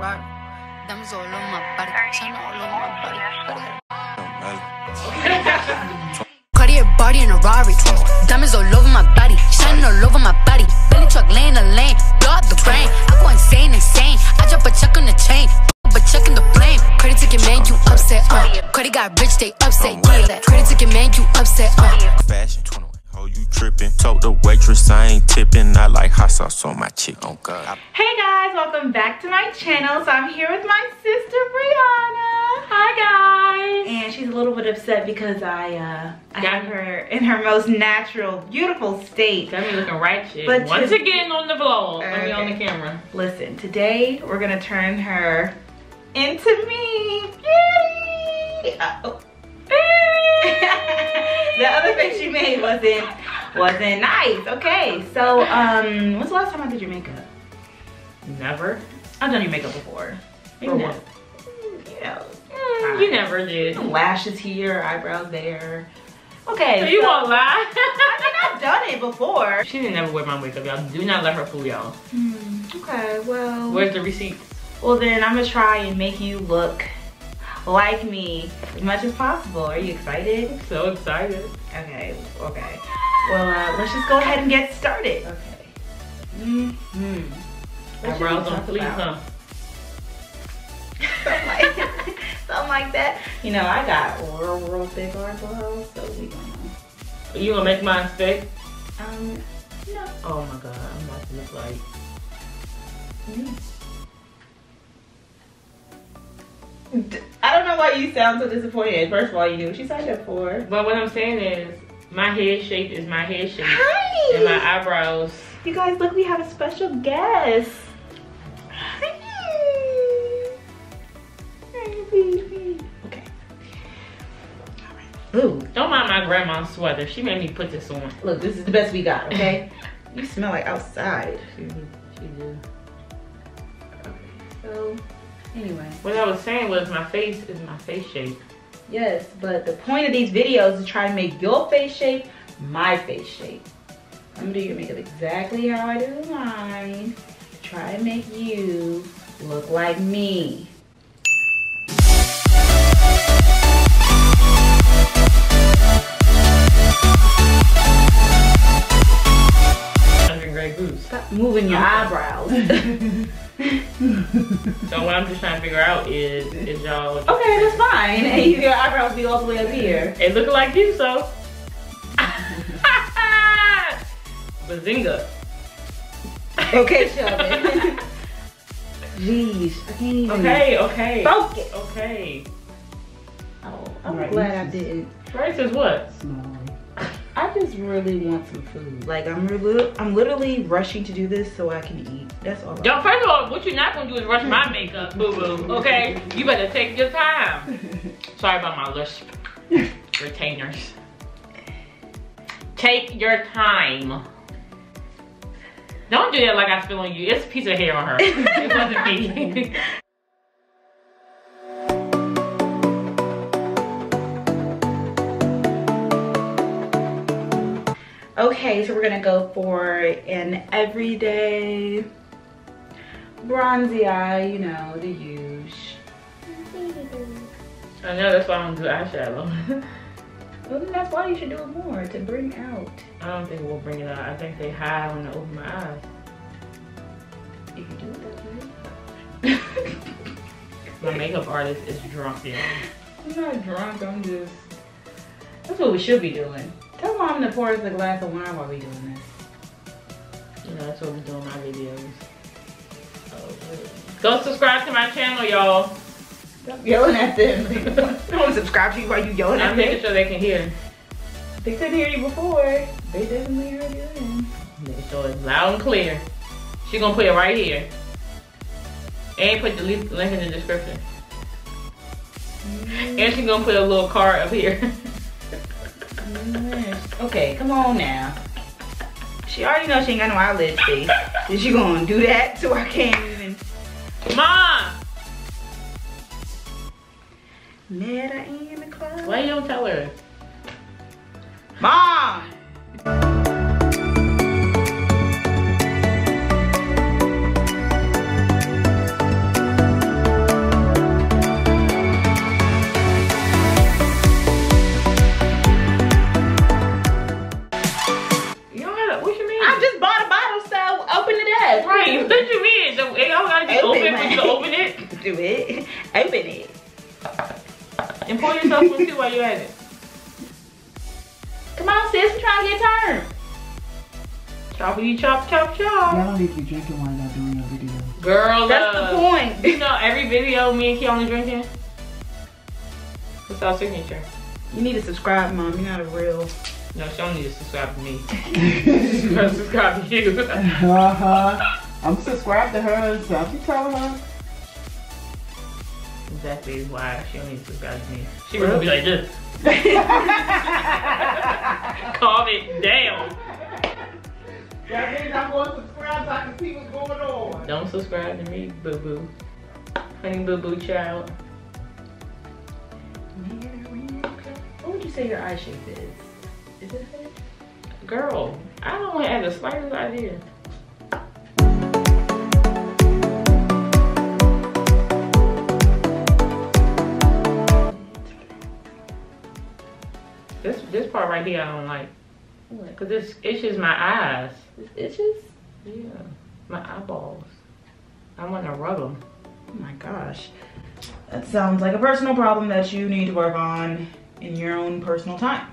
Ferrari. Diamonds all over my body, China all over my body. Cartier body in a Rari. Diamonds all over my body, shining all over my body. Billy truck laying a lane, blow out the brain. I go insane. I drop a check on the chain, but check in the flame. Credit ticket man, you upset. Credit got rich, they upset. Yeah, credit ticket man, you upset. Fashion 21. Oh, you tripping? Told the waitress I ain't tipping. I like hot sauce on my chick. Oh God. Hey guys, welcome back to my channel. So I'm here with my sister Brianna. Hi guys. And she's a little bit upset because I got her in her most natural, beautiful state. Got me looking right shit. But once again on the vlog, let me on the camera. Listen, today we're gonna turn her into me. Yay! The other face she made wasn't nice. Okay, so when's the last time I did your makeup? Never. I've done your makeup before. For what? You know, you never did. Lashes here, eyebrows there. Okay. So you won't lie? I mean, I've done it before. She didn't never wear my makeup, y'all. Do not let her fool y'all. Okay, well. Where's the receipt? Well, then I'm gonna try and make you look like me as much as possible. Are you excited? I'm so excited. Okay. Well, let's just go ahead and get started. Okay. Eyebrows on fleek, huh? Something like that. You know, I got real big eyebrows, so we gonna. You gonna make mine thick? No. Oh my God, I'm about to look like. I don't know why you sound so disappointed. First of all, you knew what you signed up for. But what I'm saying is, my head shape is my head shape. Hi! And my eyebrows. You guys, look, we have a special guest. Okay. Alright. Ooh. Don't mind my grandma's sweater. She made me put this on. Look, this is the best we got, okay? You smell like outside. She did. Okay, so anyway. What I was saying was my face is my face shape. Yes, but the point of these videos is to try to make your face shape my face shape. I'm gonna do your makeup exactly how I do mine. Try to make you look like me. Gray boots. Stop moving your eyebrows. So what I'm just trying to figure out is y'all. Okay, that's fine. And your eyebrows be all the way up here. It looking like you, so. Bazinga. Okay, Shelby. Jeez, I can't even. Okay. Focus. Okay. Oh, I'm glad I didn't. Rice is what? I just really want some food. Like I'm literally rushing to do this so I can eat. That's all. Yo, first of all, what you're not gonna do is rush my makeup, boo boo. Okay, you better take your time. Sorry about my lisp retainers. Take your time. Don't do that like I spill on you. It's a piece of hair on her. It wasn't me. Okay, so we're gonna go for an everyday bronzy eye, you know, the use. I know, that's why I don't do eyeshadow. Well, then that's why you should do it more, to bring out. I don't think it will bring it out. I think they hide when I open my eyes. If you do it that way. My makeup artist is drunk, y'all. I'm not drunk, I'm just... That's what we should be doing. Tell Mom to pour us a glass of wine while we doing this. You know, that's what we do in my videos. Go subscribe to my channel, y'all. Stop yelling at them. They don't subscribe to you while you yelling at I'm them. making sure they can hear. They couldn't hear you before. They definitely heard you then. Making sure it's loud and clear. She's gonna put it right here. And put the link in the description. And she's gonna put a little card up here. Okay, come on now. She already knows she ain't got no eyelid space. Is she gonna do that so I can't even? Mom! Met her in the club. Why you don't tell her? Mom! do it. Open it. And pour yourself some too while you're at it. Come on, sis. I'm trying to get turned. Choppity chop chop chop. Y'all don't need to be drinking while y'all doing your video. Girl, That's the point. You know, every video me and Keanu drinking. It's our signature. You need to subscribe, Mom. You're not a real. No, she don't need to subscribe to me. Subscribe to you. I'm subscribed to her, so I'll be telling her. Exactly why she don't need to subscribe to me. She would be like this. Calm it down. That means I'm going to subscribe so I can see what's going on. Don't subscribe to me, boo boo. Honey boo boo child. What would you say your eye shape is? Is it a head? Girl, I don't have the slightest idea. This part right here I don't like. Cause this itches my eyes. This itches? Yeah, my eyeballs. I want to rub them. Oh my gosh. That sounds like a personal problem that you need to work on in your own personal time.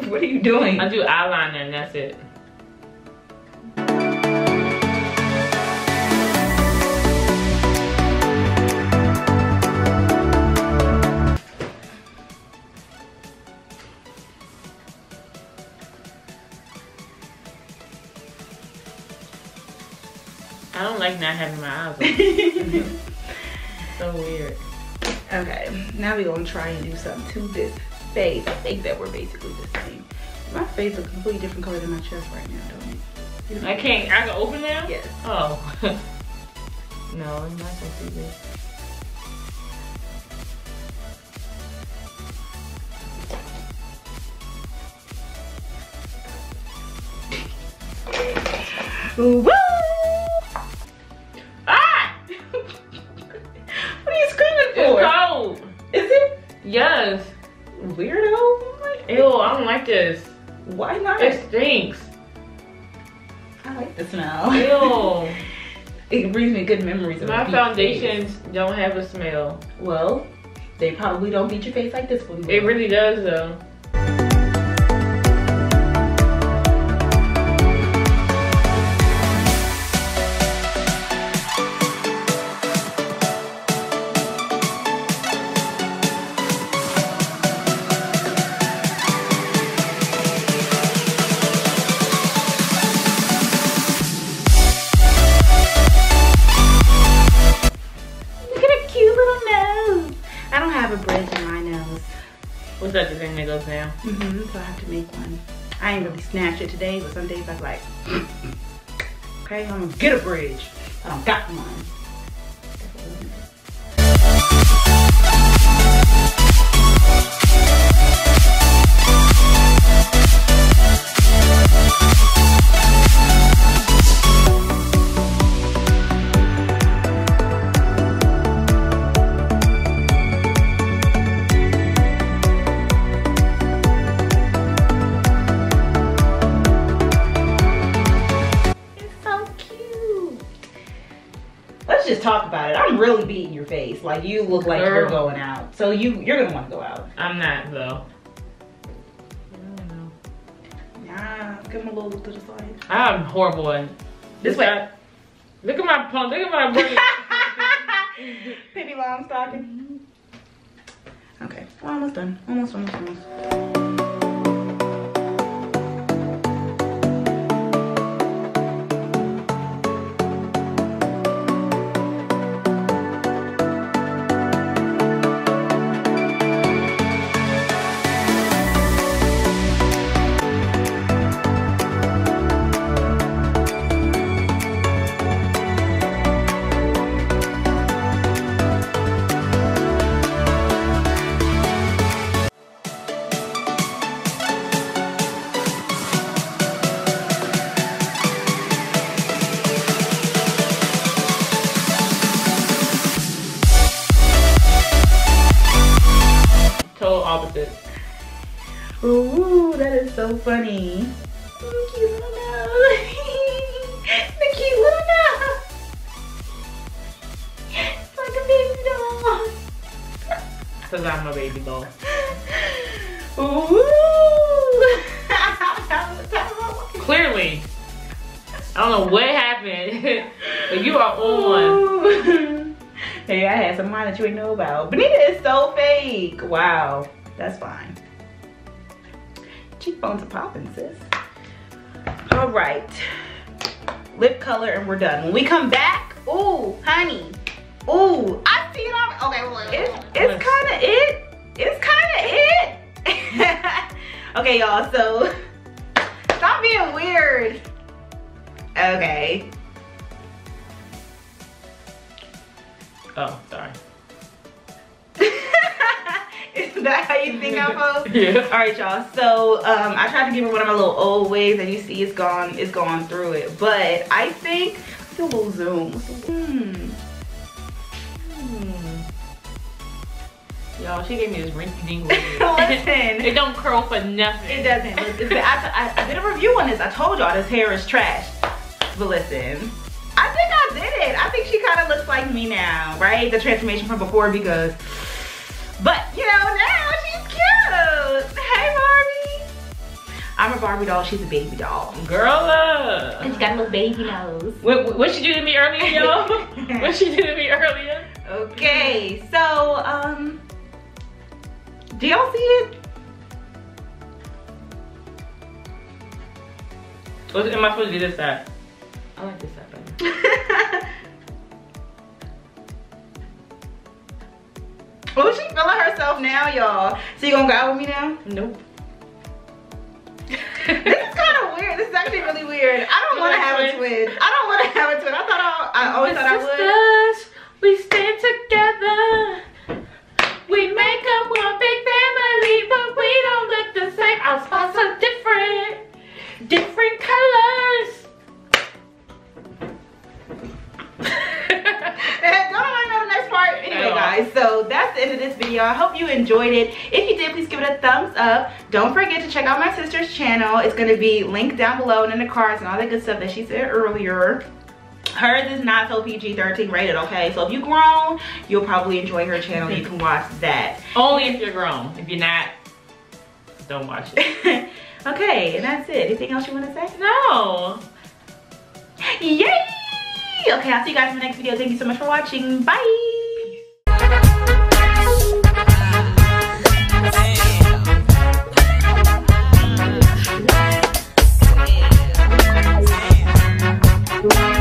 What are you doing? I do eyeliner and that's it. I don't like not having my eyes open. So weird. Okay, now we're gonna try and do something to this face. I think that we're basically the same. My face is a completely different color than my chest right now, don't it? You know? I can open now? Yes. Oh. No, I'm not gonna see this. Woo! Ah! What are you screaming for? It's cold. Is it? Yes. Weirdo? Ew, I don't like this. Why not? It stinks. I like the smell. Ew. It brings me good memories of My a beat foundations face. don't have a smell. Well, they probably don't beat your face like this one. It really does though. What's that, the thing that goes down? So I have to make one. I ain't really snatched it today, but some days I'm like, okay, I'm gonna get a bridge. I don't got one. Talk about it. I'm really beating your face. Like you look like you're going out. So you're gonna want to go out. I'm not though. I don't know. Nah, give him a little look to the side. I'm horrible at This way. Look at my pump. Look at my brain. Baby long stocking. Okay, we're almost done. Almost. Ooh, that is so funny. Oh, cute little nose. The cute little nose. I'm a baby doll. Ooh. Clearly. I don't know what happened, but you are on. Hey, I had some mine that you ain't know about. Bonita is so fake. Wow, that's fine. Cheekbones are popping, sis. All right, lip color, and we're done. When we come back, ooh, honey, ooh, I see it on. Okay, well, it's kind of it. It's kind of it. Okay, y'all. So stop being weird. Okay. Oh, sorry. Is that how you think I'm supposed? Yeah. All right, y'all. So I tried to give her one of my little old waves, and you see it's gone through it. But I think let's do a little zoom. Y'all, she gave me this rinky dink wig. Listen, It don't curl for nothing. it doesn't. Listen, I did a review on this. I told y'all this hair is trash. But listen, I think I did it. I think she kind of looks like me now, right? The transformation from before, because, but you know, now she's cute. Hey, Barbie. I'm a Barbie doll. She's a baby doll. Girl, And she got a little baby nose. what she do to me earlier, y'all? What she do to me earlier? Okay, so do y'all see it? What am I supposed to do this side? I like this side better. Oh, she feeling herself now, y'all. So you gonna go out with me now? Nope. This is kind of weird. This is actually really weird. I don't want to have a twin. I don't want to have a twin. I always thought I would. Sisters, we stand together. We make up one big family, but we don't look the same. Our spots are different colors. Don't know the next part. Anyway, guys, so that's the end of this video. I hope you enjoyed it. If you did, please give it a thumbs up. Don't forget to check out my sister's channel. It's going to be linked down below and in the cards and all that good stuff that she said earlier. Hers is not so PG-13 rated, okay? So if you're grown, you'll probably enjoy her channel. You can watch that. Only if you're grown. If you're not, don't watch it. Okay, and that's it. Anything else you want to say? No. Yay! Okay, I'll see you guys in the next video. Thank you so much for watching. Bye! Damn.